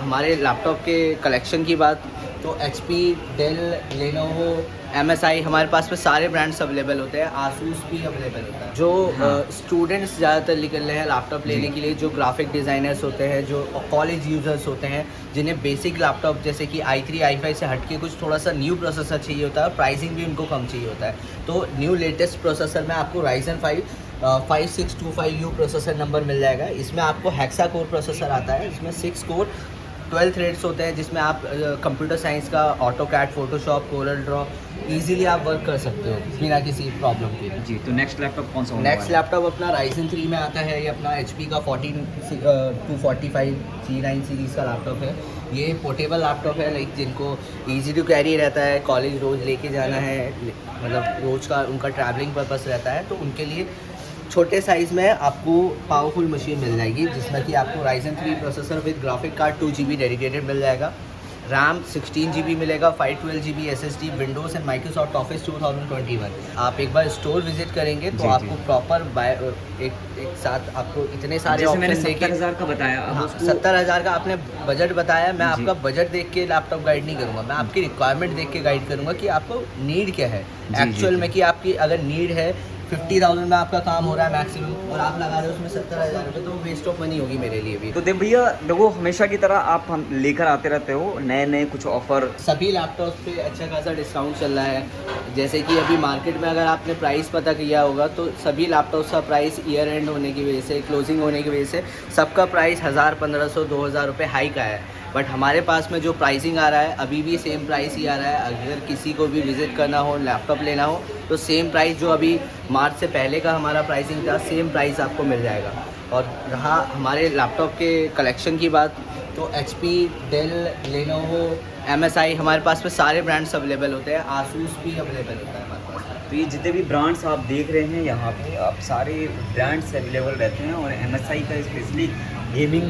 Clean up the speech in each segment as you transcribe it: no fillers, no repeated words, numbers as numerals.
हमारे लैपटॉप के कलेक्शन की बात तो HP, डेल, लेनोवो, MSI हमारे पास में सारे ब्रांड्स अवेलेबल होते हैं। आसूस भी अवेलेबल होता है। जो स्टूडेंट्स ज़्यादातर निकल रहे हैं लैपटॉप लेने के लिए, जो ग्राफिक डिज़ाइनर्स होते हैं, जो कॉलेज यूज़र्स होते हैं, जिन्हें बेसिक लैपटॉप जैसे कि i3 i5 से हटके कुछ थोड़ा सा न्यू प्रोसेसर चाहिए होता है, प्राइसिंग भी उनको कम चाहिए होता है। तो न्यू लेटेस्ट प्रोसेसर में आपको Ryzen 5 5625U प्रोसेसर नंबर मिल जाएगा। इसमें आपको हेक्सा कोर प्रोसेसर आता है। इसमें 6 कोर 12 थ्रेड्स होते हैं, जिसमें आप कंप्यूटर साइंस का AutoCAD, Photoshop, Corel Draw easily आप वर्क कर सकते हो बिना किसी प्रॉब्लम के। जी, तो नेक्स्ट लैपटॉप कौन सा होने नेक्स्ट वाला है? लैपटॉप अपना Ryzen 3 में आता है। ये अपना HP का 14245 G9 सीरीज़ का लैपटॉप है। ये पोर्टेबल लैपटॉप है, लाइक जिनको इजी टू कैरी रहता है, कॉलेज रोज़ लेके जाना है, मतलब रोज़ का उनका ट्रैवलिंग पर्पस रहता है, तो उनके लिए छोटे साइज़ में आपको पावरफुल मशीन मिल जाएगी, जिसमें कि आपको Ryzen 3 processor with graphic card 2GB dedicated मिल जाएगा। रैम 16GB मिलेगा, 512GB SSD, Windows and Microsoft Office 2021। आप एक बार स्टोर विजिट करेंगे तो आपको प्रॉपर एक साथ आपको इतने सारे जैसे मैंने ऑप्शन देके 70,000 का बताया, अब हाँ, उसको 70,000 का आपने बजट बताया। मैं जी। आपका बजट देख के लैपटॉप गाइड नहीं करूँगा, मैं आपकी रिक्वायरमेंट देख के गाइड करूँगा कि आपको नीड क्या है एक्चुअल जी। में। कि आपकी अगर नीड है 50,000 में आपका काम हो रहा है मैक्सिमम, और आप लगा रहे हो उसमें 70,000 रुपये, तो वेस्ट ऑफ मनी होगी मेरे लिए भी। तो देख भैया, देखो हमेशा की तरह आप हम लेकर आते रहते हो नए नए कुछ ऑफर। सभी लैपटॉप पे अच्छा खासा डिस्काउंट चल रहा है। जैसे कि अभी मार्केट में अगर आपने प्राइस पता किया होगा तो सभी लैपटॉप्स का प्राइस ईयर एंड होने की वजह से, क्लोजिंग होने की वजह से सबका प्राइस 1000, 1500, 2000 रुपये हाइक आया है। बट हमारे पास में जो प्राइसिंग आ रहा है अभी भी सेम प्राइस ही आ रहा है। अगर किसी को भी विज़िट करना हो, लैपटॉप लेना हो, तो सेम प्राइस जो अभी मार्च से पहले का हमारा प्राइसिंग था, सेम प्राइस आपको मिल जाएगा। और रहा हमारे लैपटॉप के कलेक्शन की बात तो HP, डेल, लेनोवो, MSI हमारे पास में सारे ब्रांड्स अवेलेबल होते हैं। आसूस भी अवेलेबल होता है हमारे पास। तो ये जितने भी ब्रांड्स आप देख रहे हैं यहाँ पे, आप सारे ब्रांड्स अवेलेबल रहते हैं। और MSI का स्पेशली गेमिंग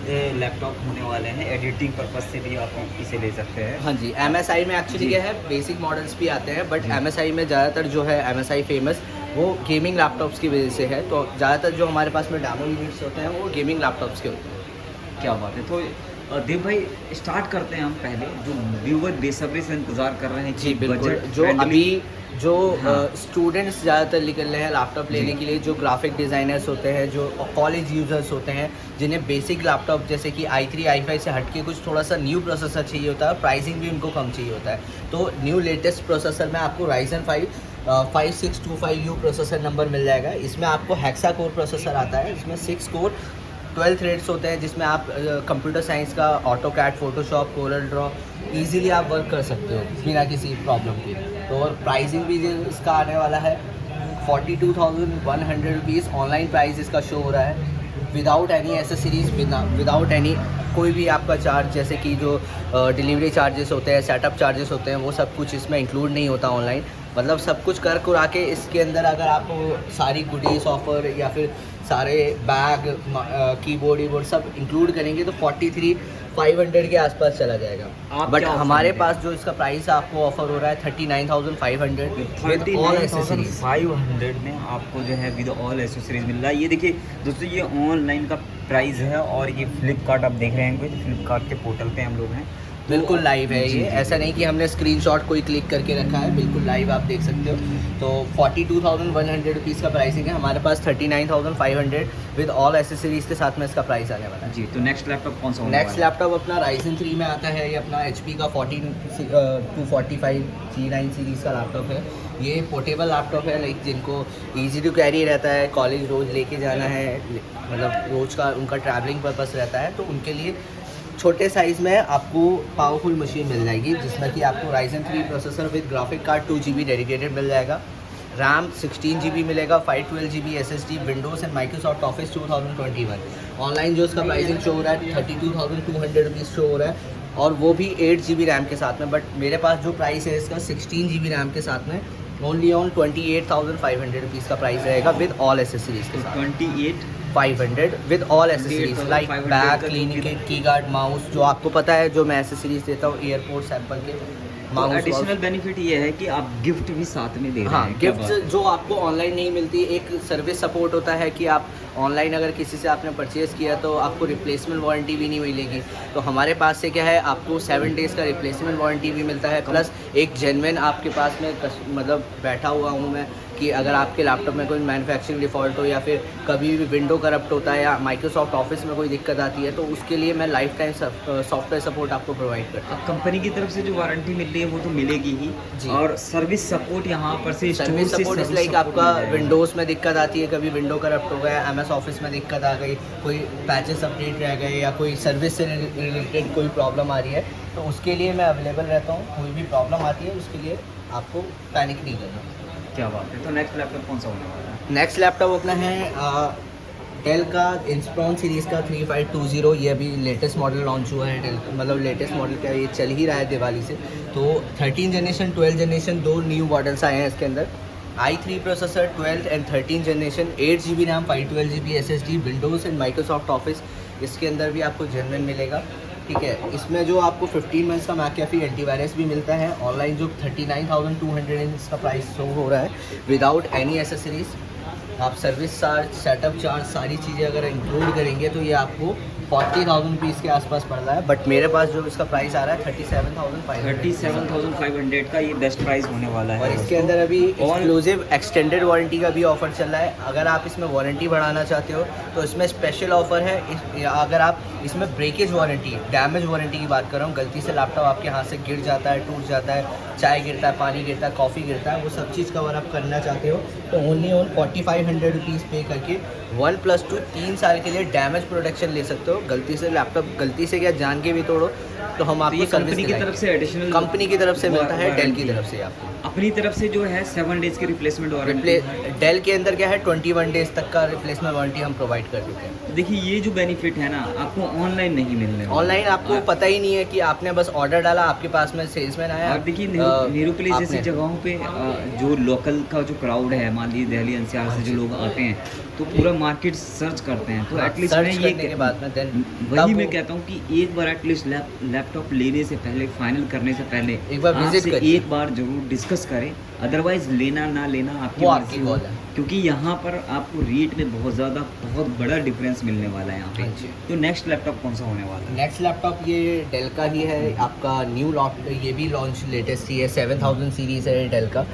लैपटॉप होने वाले हैं, एडिटिंग पर्पज से भी आप इसे ले सकते हैं। हाँ जी, MSI में एक्चुअली क्या है, बेसिक मॉडल्स भी आते हैं, बट MSI में ज़्यादातर जो है MSI फेमस वो गेमिंग लैपटॉप्स की वजह से है। तो ज़्यादातर जो हमारे पास में डेमो यूनिट्स होते हैं वो गेमिंग लैपटॉप्स के होते हैं। क्या बात है। तो देव भाई, स्टार्ट करते हैं हम पहले, जो व्यूवर बेसब्री से इंतजार कर रहे हैं जी कि बिल्कुल। बजट जो अभी जो हाँ। स्टूडेंट्स ज़्यादातर निकल रहे हैं लैपटॉप लेने के लिए, जो ग्राफिक डिज़ाइनर्स होते हैं, जो कॉलेज यूज़र्स होते हैं, जिन्हें बेसिक लैपटॉप जैसे कि i3 i5 से हटके कुछ थोड़ा सा न्यू प्रोसेसर चाहिए होता है, प्राइसिंग भी उनको कम चाहिए होता है। तो न्यू लेटेस्ट प्रोसेसर में आपको Ryzen 5 5625U प्रोसेसर नंबर मिल जाएगा। इसमें आपको हेक्सा कोर प्रोसेसर आता है। इसमें 6 कोर 12 थ्रेड्स होते हैं, जिसमें आप कंप्यूटर साइंस का AutoCAD, Photoshop, Corel Draw easily आप वर्क कर सकते हो बिना किसी प्रॉब्लम के। तो और प्राइसिंग भी इसका आने वाला है 42,100 रुपीज़। ऑनलाइन प्राइस इसका शो हो रहा है without any accessories, without any कोई भी आपका चार्ज, जैसे कि जो डिलीवरी चार्जेस होते हैं, सेटअप चार्जेस होते हैं, वो सब कुछ इसमें इंक्लूड नहीं होता ऑनलाइन। मतलब सब कुछ कर कुरा के इसके अंदर अगर आपको सारी गुडीज ऑफर या फिर सारे बैग, कीबोर्ड वीबोर्ड सब इंक्लूड करेंगे तो 43,500 के आसपास चला जाएगा। बट हमारे पास जो इसका प्राइस आपको ऑफर हो रहा है 39,500 विद ऑल एसेसरीज। 39,500 में आपको जो है विद ऑल एसेसरीज मिल रहा है। ये देखिए दोस्तों, ये ऑनलाइन का प्राइस है। और ये फ्लिपकार्ट आप देख रहे हैं, फ्लिपकार्ट के पोर्टल पे हम लोग हैं, बिल्कुल लाइव है जी, ये। जी, ऐसा नहीं कि हमने स्क्रीनशॉट कोई क्लिक करके रखा है, बिल्कुल लाइव आप देख सकते हो। तो 42,100 रुपीज़ का प्राइसिंग है। हमारे पास 39,500 विद ऑल एसेसरीज के साथ में इसका प्राइस आने वाला है। जी। तो नेक्स्ट लैपटॉप कौन सा होने नेक्स्ट वाला है? लैपटॉप अपना Ryzen 3 में आता है। ये अपना HP का 14245 G9 सीरीज़ का लैपटॉप है। ये पोर्टेबल लैपटॉप है, लाइक जिनको इजी टू कैरी रहता है, कॉलेज रोज़ लेके जाना है, मतलब रोज़ का उनका ट्रैवलिंग पर्पस रहता है, तो उनके लिए छोटे साइज़ में आपको पावरफुल मशीन मिल जाएगी, जिसमें कि आपको Ryzen 3 processor with graphic card 2GB dedicated मिल जाएगा। रैम 16GB मिलेगा, 512GB SSD, Windows and Microsoft Office 2021। Online जो इसका प्राइसिंग शो हो रहा है 32,200 रुपीज़ शो हो रहा है, और वो भी 8GB रैम के साथ में। बट मेरे पास जो प्राइस है इसका 16GB रैम के साथ में ओनली ऑन 28,500 रुपीज़ का प्राइस रहेगा विद ऑल एसेसरीज के साथ। 28,500 with all accessories like 28,500 bag, का क्लीनिंग जो किट, की गार्ड, माउस, जो आपको पता है जो मैं एसेसरीज देता हूँ एयरपोर्ट सैंपल के, माउस एडिशनल बेनिफिट ये है कि आप गिफ्ट भी साथ में दे रहे हाँ, हैं। क्या गिफ्ट्स बात। जो आपको ऑनलाइन नहीं मिलती, एक सर्विस सपोर्ट होता है कि आप ऑनलाइन अगर किसी से आपने परचेज़ किया तो आपको रिप्लेसमेंट वारंटी भी नहीं मिलेगी। तो हमारे पास से क्या है, आपको 7 डेज़ का रिप्लेसमेंट वारंटी भी मिलता है, प्लस एक जेन्युइन आपके पास में मतलब बैठा हुआ हूँ मैं कि अगर आपके लैपटॉप में कोई मैन्युफैक्चरिंग डिफ़ॉल्ट हो या फिर कभी भी विंडो करप्ट होता है या माइक्रोसॉफ्ट ऑफिस में कोई दिक्कत आती है तो उसके लिए मैं लाइफ टाइम सॉफ्टवेयर सपोर्ट आपको प्रोवाइड करता हूँ। कंपनी की तरफ से जो वारंटी मिल रही है वो तो मिलेगी ही, जी। और सर्विस सपोर्ट यहाँ पर से सर्विस स्टोर से सपोर्ट इस सर्विस लाइक सपोर्ट आपका मिल जाएगा। विंडोज़ में दिक्कत आती है, कभी विंडो करप्ट हो गया, एमएस ऑफिस में दिक्कत आ गई, कोई पैचेस अपडेट रह गए या कोई सर्विस से रिलेटेड कोई प्रॉब्लम आ रही है तो उसके लिए मैं अवेलेबल रहता हूँ। कोई भी प्रॉब्लम आती है उसके लिए आपको पैनिक नहीं करना। क्या बात है। तो नेक्स्ट लैपटॉप कौन सा होने वाला है? नेक्स्ट लैपटॉप अपना है डेल का इंस्प्रॉन सीरीज़ का 3520। ये अभी लेटेस्ट मॉडल लॉन्च हुआ है डेल, मतलब लेटेस्ट मॉडल क्या, ये चल ही रहा है दिवाली से। तो 13 जनरेशन 12 जनरेशन दो न्यू मॉडल्स आए हैं इसके अंदर। i3 processor 12 and 13 generation, 8 GB RAM, 512 GB SSD, Windows and Microsoft office इसके अंदर भी आपको जेन्युइन मिलेगा। ठीक है, इसमें जो आपको 15 मंथ्स का मैकेफी एंटीवायरस भी मिलता है। ऑनलाइन जो 39,200 इसका प्राइस शो हो रहा है विदाउट एनी एसेसरीज़। आप सर्विस चार्ज, सेटअप चार्ज, सारी चीज़ें अगर इंक्लूड करेंगे तो ये आपको 40,000 रुपीज़ के आसपास पड़ रहा है। बट मेरे पास जो इसका प्राइस आ रहा है 37,500। 37,500 का ये बेस्ट प्राइस होने वाला है। और इसके अंदर अभी एक्सक्लूसिव एक्सटेंडेड वारंटी का भी ऑफर चल रहा है। अगर आप इसमें वारंटी बढ़ाना चाहते हो तो इसमें स्पेशल ऑफर है। अगर आप इसमें ब्रेकेज वारंटी, डैमेज वारंटी की बात कर रहा हूँ, गलती से लैपटॉप आपके हाथ से गिर जाता है, टूट जाता है, चाय गिरता है, पानी गिरता है, कॉफ़ी गिरता है, वो सब चीज़ कवर आप करना चाहते हो तो ओनली 4500 रुपीज़ पे करके 1+2 3 साल के लिए डैमेज प्रोटेक्शन ले सकते हो। गलती से लैपटॉप गलती से क्या जान के भी तोड़ो तो हम आपको सर्विस कंपनी की तरफ से एडिशनल, कंपनी की तरफ से मिलता है, डेल की तरफ से आपको अपनी तरफ से जो है 7 डेज की रिप्लेसमेंट वारंटी। डेल के अंदर क्या है 21 डेज तक का रिप्लेसमेंट वारंटी हम प्रोवाइड कर देते हैं। देखिए ये जो बेनिफिट है ना आपको ऑनलाइन नहीं मिलने वाला। ऑनलाइन आपको पता ही नहीं है कि आपने बस ऑर्डर डाला, आपके पास में सेल्समैन आया। और देखिए नेहरू प्लेस जैसी जगहों पे जो लोकल का जो क्राउड है, मान लीजिए दिल्ली एनसीआर से जो लोग आते हैं तो पूरा मार्केट सर्च करते हैं। तो एटलीस्ट मैं ये के बाद में देन वही मैं कहता हूँ कि एक बार एटलीस्ट लैपटॉप लेने से पहले, फाइनल करने से पहले एक बार विजिट करिए, एक बार जरूर डिस्कस करें। अदरवाइज लेना ना लेना आपकी मर्जी हो, है। क्योंकि यहाँ पर आपको रेट में बहुत बड़ा डिफरेंस मिलने वाला है यहाँ पे। तो नेक्स्ट लैपटॉप कौन सा होने वाला है? नेक्स्ट लैपटॉप ये डेल का ही है आपका न्यू लॉट, ये भी लॉन्च लेटेस्ट ही है। 7000 सीरीज़ है डेल का,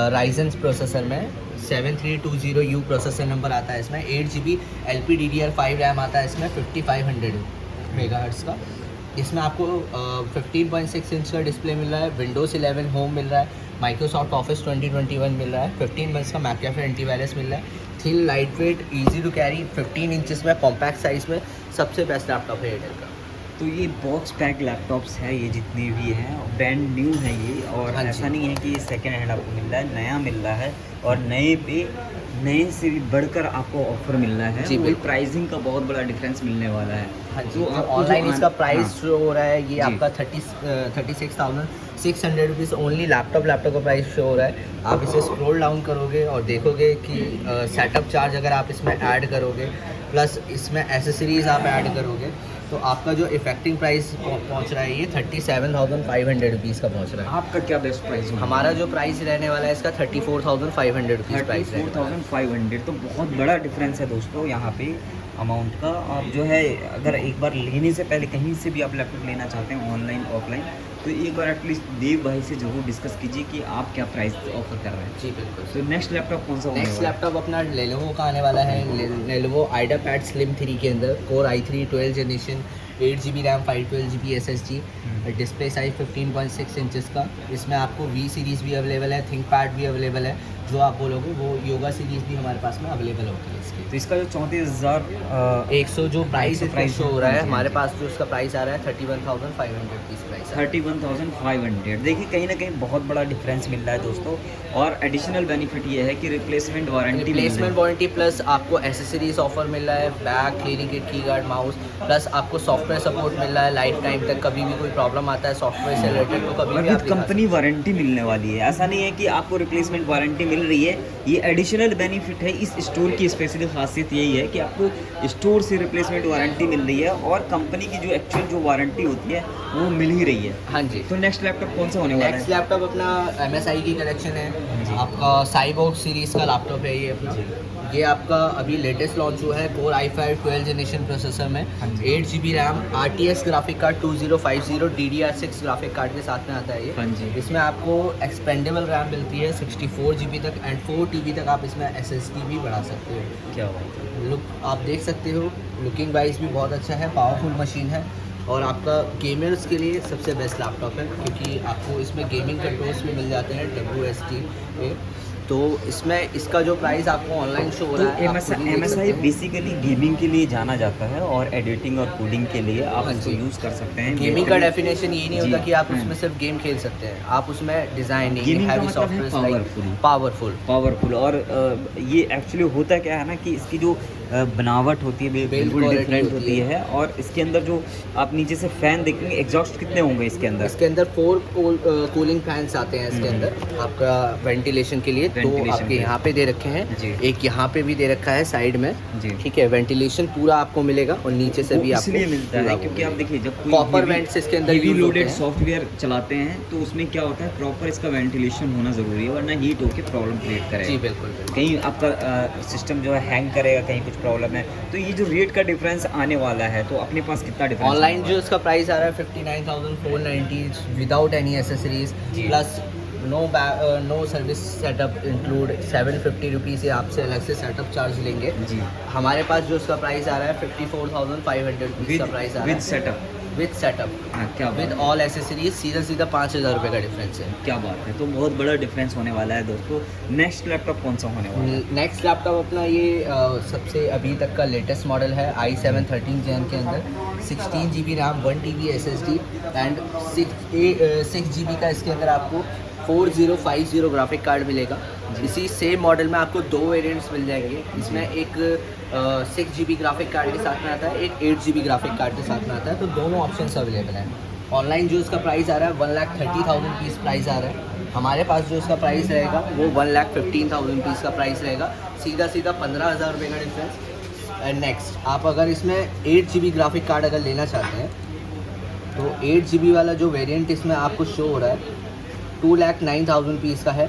राइजन प्रोसेसर में 7320U प्रोसेसर नंबर आता है इसमें। 8 GB LPDDR5 रैम आता है इसमें, 5500 मेगाहर्ट्ज़ का। इसमें आपको 15.6 इंच का डिस्प्ले मिल रहा है, विंडोज़ 11 होम मिल रहा है, माइक्रोसॉफ्ट ऑफिस 2021 मिल रहा है, 15 मंथ्स का मैकेफे एंटीवायरस मिल रहा है, thin lightweight easy to carry, 15 inches में कॉम्पैक्ट साइज़ में सबसे बेस्ट लैपटॉप है एयरटेल का। तो ये बॉक्स पैक लैपटॉप्स है, ये जितने भी हैं ब्रांड न्यू है ये, और ऐसा नहीं है कि ये सेकेंड हैंड आपको मिल रहा है, नया मिल रहा है और नए से भी बढ़कर आपको ऑफर मिल रहा है। जी, वही प्राइसिंग का बहुत बड़ा डिफरेंस मिलने वाला है। हाँ जी, तो तो आपको ऑनलाइन इसका प्राइस हाँ, जो हो रहा है ये जी। आपका 36,600 रुपीज़ ओनली लैपटॉप का प्राइस शो हो रहा है। आप इसे स्क्रॉल डाउन करोगे और देखोगे कि सेटअप चार्ज अगर आप इसमें ऐड करोगे प्लस इसमें एसेसरीज़ आप ऐड करोगे तो आपका जो इफेक्टिव प्राइस पहुंच रहा है ये 37,500 रुपीज़ का पहुंच रहा है। आपका क्या बेस्ट प्राइस होगा? हमारा जो प्राइस रहने वाला है इसका 34,500 रुपीज़ प्राइस है। 34,500 तो बहुत बड़ा डिफरेंस है दोस्तों यहाँ पे अमाउंट का। आप जो है अगर एक बार लेने से पहले कहीं से भी आप लैपटॉप लेना चाहते हैं ऑनलाइन ऑफलाइन तो एक बार एटलीस्ट देव भाई से जरूर डिस्कस कीजिए कि आप क्या प्राइस ऑफर कर रहे हैं। जी बिल्कुल। तो नेक्स्ट लैपटॉप कौन सा? नेक्स्ट लैपटॉप अपना लेनोवो का आने वाला है। लेनोवो आइडियापैड स्लिम 3 के अंदर core i3 12 generation, 8 GB RAM, 512 GB SSD, display size 15.6 inches का। इसमें आपको वी सीरीज़ भी अवेलेबल है, थिंकपैड भी अवेलेबल है, जो आप बोलोगे वो योगा सीरीज़ भी हमारे पास में अवेलेबल होती है इसकी। तो इसका जो 34,100 जो प्राइस प्राइस शो हो रहा है हमारे पास, जो इसका प्राइस आ रहा है 31,500 रुपीज़ प्राइस है। 31,500। देखिए कहीं ना कहीं बहुत बड़ा डिफरेंस मिल रहा है दोस्तों। और एडिशनल बेनिफिट ये है कि रिप्लेसमेंट वारंटी प्लस आपको एसेसरीज ऑफर मिल रहा है, बैग, क्लीनिंग किट, की गार्ड, माउस, प्लस आपको सॉफ्टवेयर सपोर्ट मिल रहा है लाइफ टाइम तक। कभी भी कोई प्रॉब्लम आता है सॉफ्टवेयर से रिलेटेड तो कभी भी आप कंपनी वारंटी मिलने वाली है। ऐसा नहीं है कि आपको रिप्लेसमेंट वारंटी मिल रही है, ये एडिशनल बेनिफिट है इस स्टोर की। स्पेशली खासियत यही है कि आपको स्टोर से रिप्लेसमेंट वारंटी मिल रही है और कंपनी की जो एक्चुअल जो वारंटी होती है वो मिल ही रही है। हाँ जी। तो नेक्स्ट लैपटॉप कौन सा होने वाला नेक्स्ट है? लैपटॉप अपना MSI की कलेक्शन है, जी। आपका साइबोर्ग सीरीज़ का लैपटॉप है ये अपना। ये आपका अभी लेटेस्ट लॉन्च हुआ है कोर i5 12 जनरेशन प्रोसेसर में, हाँ जी। 8 GB RAM, RTS graphic card 2050 DDR6 graphic card के साथ में आता है ये। हाँ जी। इसमें आपको एक्सपेंडेबल रैम मिलती है 64 GB तक, एंड 4 TB तक आप इसमें SSD भी बढ़ा सकते हो। क्या बात है। लुक आप देख सकते हो, लुकिंग वाइज भी बहुत अच्छा है, पावरफुल मशीन है और आपका गेमर्स के लिए सबसे बेस्ट लैपटॉप है क्योंकि आपको इसमें गेमिंग कंट्रोल्स भी मिल जाते हैं WSD पे। तो इसमें इसका जो प्राइस आपको ऑनलाइन शो हो तो रहा है, आप खुद ही देख MSI सकते हैं। बेसिकली गेमिंग के लिए जाना जाता है और एडिटिंग और कोडिंग के लिए आप हाँ इसको जी। यूज़ कर सकते हैं। गेमिंग का डेफिनेशन ये नहीं जी, होता कि आप हाँ। उसमें सिर्फ गेम खेल सकते हैं, आप उसमें डिज़ाइनिंग, गेमिंग का हैवी मतलब है सॉफ्टवेयर, पावरफुल। पावरफुल और ये एक्चुअली होता क्या है ना कि इसकी जो बनावट होती है बिल्कुल quality डिफरेंट होती होती है और इसके अंदर जो आप नीचे से फैन देखेंगे, एग्जॉस्ट कितने होंगे इसके अंदर? इसके अंदर 4 कूलिंग फैंस आते हैं इसके अंदर आपका वेंटिलेशन के लिए। तो Ventilation आपके के लिए। यहाँ पे दे रखे हैं, जी। एक यहाँ पे भी दे रखा है साइड में। जी। ठीक है, वेंटिलेशन पूरा आपको मिलेगा और नीचे से वो भी आपको इसलिए मिलता पूरा है वो क्योंकि आप मिलेगा। देखिए जब Copper vents इसके अंदर हेवी use होते लोडेड हैं। सॉफ्टवेयर चलाते हैं तो उसमें क्या होता है, प्रॉपर इसका वेंटिलेशन होना ज़रूरी है वरना हीट होकर प्रॉब्लम क्रिएट करेगा। जी बिल्कुल बिल्कुल। कहीं आपका सिस्टम जो है हैंग करेगा, कहीं कुछ प्रॉब्लम है। तो ये जो रेट का डिफरेंस आने वाला है तो अपने पास कितना डिफरेंस? ऑनलाइन जो इसका प्राइस आ रहा है 59,490 विदाउट एनी एसेसरीज, जी। Plus no service setup include 750 rupees से आपसे अलग से सेटअप चार्ज लेंगे। जी। हमारे पास जो इसका प्राइस आ रहा है 54,500 रुपीज़ का प्राइस आ रहा विद है सेटअप। विद सेटअप, हाँ, क्या विद बात ऑल एसेसरीज। सीधा 5,000 रुपये का डिफरेंस है। क्या बात है। तो बहुत बड़ा डिफरेंस होने वाला है दोस्तों। नेक्स्ट लैपटॉप कौन सा होने वाला है? नेक्स्ट लैपटॉप अपना ये सबसे अभी तक का लेटेस्ट मॉडल है i7 13 Gen के अंदर, 16 GB RAM, 1 TB SSD and 6 GB का इसके अंदर आपको 4050 ग्राफिक कार्ड मिलेगा। इसी सेम मॉडल में आपको 2 वेरिएंट्स मिल जाएंगे। इसमें एक 6 GB ग्राफिक कार्ड के साथ में आता है, एक 8 GB ग्राफिक कार्ड के साथ में आता है, तो दोनों ऑप्शंस अवेलेबल हैं। ऑनलाइन जो इसका प्राइस आ रहा है 1,30,000 रुपीज़ प्राइस आ रहा है। हमारे पास जो इसका प्राइस रहेगा वो 1,15,000 रुपीज़ का प्राइस रहेगा। सीधा 15,000 रुपये का डिफरेंस। एंड नेक्स्ट आप अगर इसमें 8 GB ग्राफिक कार्ड अगर लेना चाहते हैं तो 8 GB वाला जो वेरिएंट इसमें आपको शो हो रहा है 2,09,000 रुपीज़ का है,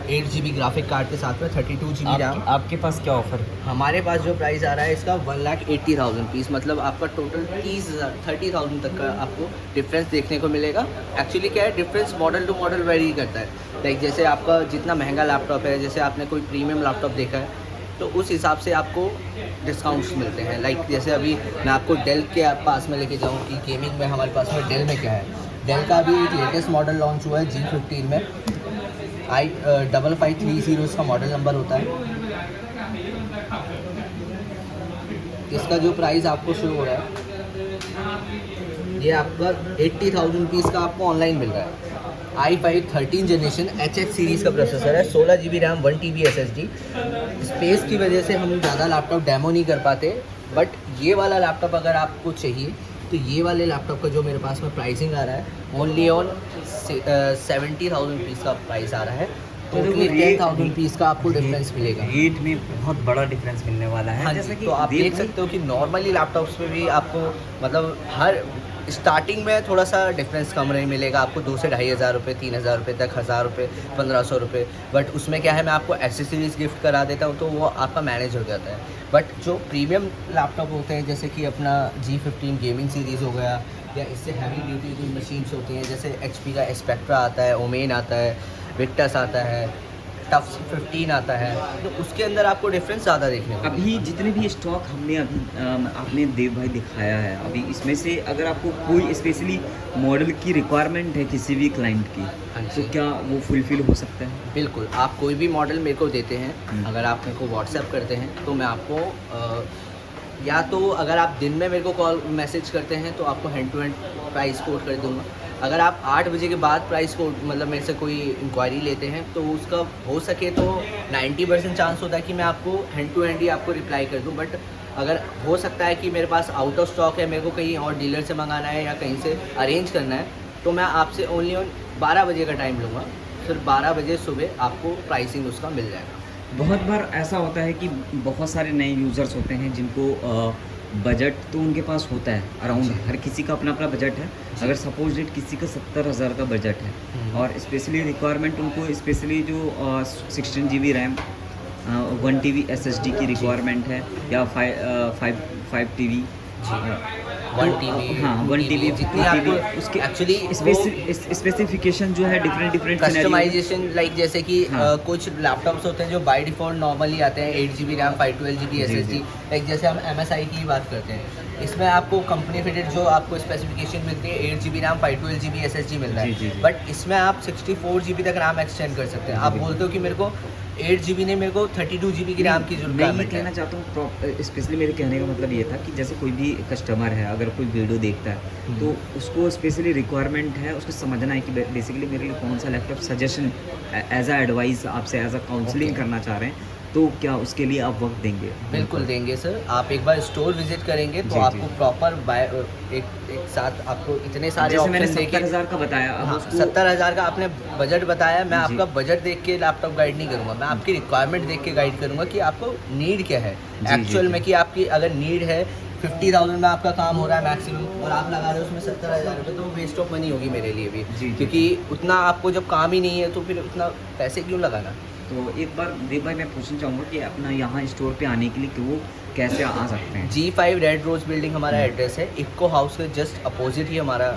8 GB ग्राफिक कार्ड के साथ में 32 GB रैम। आपके पास क्या ऑफर है? हमारे पास जो प्राइस आ रहा है इसका 1,80,000 रुपीज़, मतलब आपका टोटल 30,000 तक का आपको डिफरेंस देखने को मिलेगा। एक्चुअली क्या है, difference model to model vary करता है। लाइक जैसे आपका जितना महंगा लैपटॉप है, जैसे आपने कोई प्रीमियम लैपटॉप देखा है तो उस हिसाब से आपको डिस्काउंट्स मिलते हैं। लाइक जैसे अभी मैं आपको डेल के पास में लेके जाऊँ कि गेमिंग में हमारे पास में डेल में क्या है। डेल का अभी एक लेटेस्ट मॉडल लॉन्च हुआ है G15 में, 5530 इसका मॉडल नंबर होता है। इसका जो प्राइस आपको शो हो रहा है ये आपका 80,000 रुपीज़ का आपको ऑनलाइन मिल रहा है। i5 13 जनरेशन HX सीरीज़ का प्रोसेसर है, 16 GB RAM, 1 TB SSD। Space की वजह से हम ज़्यादा लैपटॉप डेमो नहीं कर पाते, बट ये वाला लैपटॉप अगर आपको चाहिए तो ये वाले लैपटॉप का जो मेरे पास में प्राइसिंग आ रहा है ओनली ऑन 70,000 रुपीज़ का प्राइस आ रहा है। टोटली 10,000 रुपीज़ का आपको डिफरेंस मिलेगा। रेट में बहुत बड़ा डिफरेंस मिलने वाला है। हाँ जैसे जी, कि तो आप देख सकते हो कि नॉर्मली लैपटॉप्स में भी आपको मतलब हर स्टार्टिंग में थोड़ा सा डिफरेंस कम नहीं मिलेगा आपको, 2 से 2,500 रुपये, 3,000 रुपये तक, 1,000 रुपये, 1,500 रुपये। बट उसमें क्या है, मैं आपको एसेसरीज गिफ्ट करा देता हूँ तो वो आपका मैनेज हो जाता है। बट जो प्रीमियम लैपटॉप होते हैं जैसे कि अपना G15 गेमिंग सीरीज़ हो गया या इससे हैवी ड्यूटी जो मशीन्स होती हैं जैसे HP का स्पेक्ट्रा आता है, ओमेन आता है, विक्टस आता है, टफ 15 आता है, तो उसके अंदर आपको डिफरेंस ज़्यादा देखने को अभी जितने भी स्टॉक हमने अभी आपने देव भाई दिखाया है, अभी इसमें से अगर आपको कोई स्पेशली मॉडल की रिक्वायरमेंट है किसी भी क्लाइंट की, हाँ तो जी। क्या वो फुलफिल हो सकता है? बिल्कुल, आप कोई भी मॉडल मेरे को देते हैं, अगर आप मेरे को व्हाट्सएप करते हैं तो मैं आपको या तो अगर आप दिन में मेरे को कॉल मैसेज करते हैं तो आपको hand to hand price quote कर दूंगा। अगर आप 8 बजे के बाद प्राइस कोट मतलब मेरे से कोई इंक्वायरी लेते हैं तो उसका हो सके तो 90% चांस होता है कि मैं आपको हैंड टू हैंड ही आपको रिप्लाई कर दूं। बट अगर हो सकता है कि मेरे पास आउट ऑफ स्टॉक है, मेरे को कहीं और डीलर से मंगाना है या कहीं से अरेंज करना है, तो मैं आपसे ओनली ऑन 12 बजे का टाइम लूँगा सिर्फ 12 बजे सुबह आपको प्राइसिंग उसका मिल जाएगा। बहुत बार ऐसा होता है कि बहुत सारे नए यूज़र्स होते हैं जिनको बजट तो उनके पास होता है अराउंड, जी। हर किसी का अपना अपना बजट है। जी। अगर सपोज डेट किसी का 70,000 का बजट है और स्पेशली रिक्वायरमेंट उनको स्पेशली जो 16 GB रैम 1 TB SSD की रिक्वायरमेंट है या 5 TB, जी। तो 1 TB, हाँ 2 1 TB जितनी 2 TB आपको उसके एक्चुअली स्पेसिफिकेशन जो है डिफरेंट डिफरेंट कस्टमाइजेशन लाइक जैसे कि हाँ। कुछ लैपटॉप्स होते हैं जो बाय डिफ़ॉल्ट नॉर्मली आते हैं 8 GB रैम 512 GB जी, SSD। जी। लाइक जैसे हम MSI की ही बात करते हैं, इसमें आपको कंपनी फिटेड जो आपको स्पेसिफिकेशन मिलती है 8 GB रैम 512 GB SSD मिलता जी, है, जी, जी। बट इसमें आप 64 GB तक रैम एक्सटेंड कर सकते हैं। जी, आप बिल्कुल। बोलते हो कि मेरे को 8 GB नहीं, मेरे को 32 GB की रैम की मैं ये रिक्वायरमेंट कहना है। चाहता हूँ, स्पेशली मेरे कहने का मतलब ये था कि जैसे कोई भी कस्टमर है, अगर कोई वीडियो देखता है तो उसको स्पेशली रिक्वायरमेंट है, उसको समझना है कि बेसिकली मेरे लिए कौन सा laptop suggestion as a advice आपसे एज अ काउंसलिंग ओके। करना चाह रहे हैं, तो क्या उसके लिए आप वक्त देंगे? बिल्कुल देंगे सर। आप एक बार स्टोर विज़िट करेंगे तो जी, जी। आपको प्रॉपर एक साथ आपको इतने अब सारे जैसे मैंने ऑप्शन देके 70,000 का बताया, अब हाँ, उसको 70,000 का आपने बजट बताया। मैं जी। आपका बजट देख के लैपटॉप गाइड नहीं करूँगा, मैं आपकी रिक्वायरमेंट देख के गाइड करूँगा कि आपको नीड क्या है जी, जी, एक्चुअल जी। में। कि आपकी अगर नीड है 50,000 में आपका काम हो रहा है मैक्सिमम और आप लगा रहे हो उसमें 70,000 रुपये, तो वेस्ट ऑफ मनी होगी मेरे लिए भी। जी, जी, क्योंकि उतना आपको जब काम ही नहीं है तो फिर उतना पैसे क्यों लगाना। तो एक बार देव भाई मैं पूछना चाहूँगा कि अपना यहाँ स्टोर पे आने के लिए कि वो कैसे आ सकते हैं? G5 रेड रोज़ बिल्डिंग हमारा हुँ। एड्रेस है। इक्को हाउस के जस्ट अपोजिट ही हमारा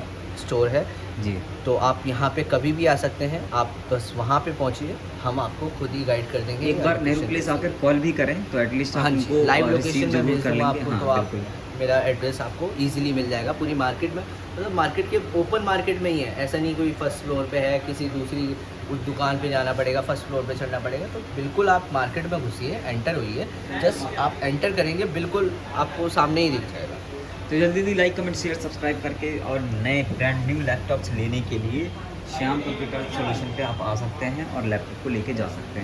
स्टोर है। जी। तो आप यहाँ पे कभी भी आ सकते हैं। आप बस वहाँ पे पहुँचिए, हम आपको खुद ही गाइड कर देंगे। एक बार नेहरू प्लेस आकर कॉल भी करें तो एटलीस्ट आप हाँ जी, उनको लाइव रिसीव लोकेशन में ज़रूर भेज कर दूँगा लेंगे। आपको, हाँ, तो आप बिल्कुल। मेरा एड्रेस आपको ईज़िली मिल जाएगा पूरी मार्केट में। मतलब मार्केट के ओपन मार्केट में ही है, ऐसा नहीं कोई फर्स्ट फ्लोर पे है, किसी दूसरी उस दुकान पे जाना पड़ेगा, फर्स्ट फ्लोर पे चढ़ना पड़ेगा। तो बिल्कुल आप मार्केट में घुसिए, एंटर होइए। जस्ट आप एंटर करेंगे, बिल्कुल आपको सामने ही दिख जाएगा। तो जल्दी जल्दी लाइक कमेंट शेयर सब्सक्राइब करके और नए ब्रांड न्यू लैपटॉप्स लेने के लिए श्याम कंप्यूटर सॉल्यूशन पे आप आ सकते हैं और लैपटॉप को लेके जा सकते हैं।